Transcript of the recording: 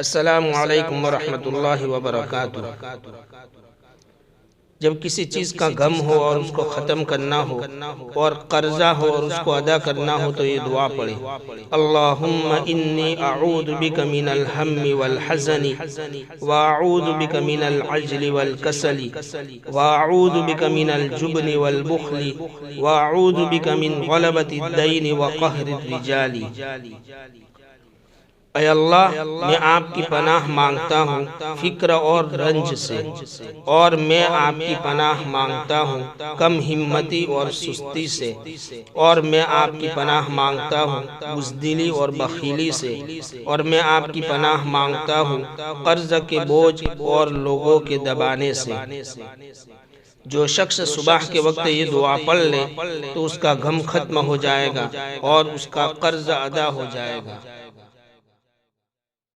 السلام علیکم ورحمۃ اللہ وبرکاتہ۔ جب کسی چیز کا غم ہو اور اس کو ختم کرنا ہو اور قرضہ ہو اور اس کو ادا کرنا ہو تو یہ دعا پڑھیں۔ اللہم انی اعوذ بک من الہم والحزن واعوذ بک من العجل والکسل واعوذ بک من الجبن والبخل واعوذ بک من غلبۃ الدین وقہر الرجال۔ اے اللہ، میں آپ کی پناہ مانگتا ہوں فکر اور رنج سے، اور میں آپ کی پناہ مانگتا ہوں کم ہمتی اور سستی سے، اور میں آپ کی پناہ مانگتا ہوں بزدلی اور بخیلی سے، اور میں آپ کی پناہ مانگتا ہوں قرض کے بوجھ اور لوگوں کے دبانے سے۔ جو شخص صبح کے وقت یہ دعا پڑھ لے تو اس کا غم ختم ہو جائے گا اور اس کا قرض ادا ہو جائے گا۔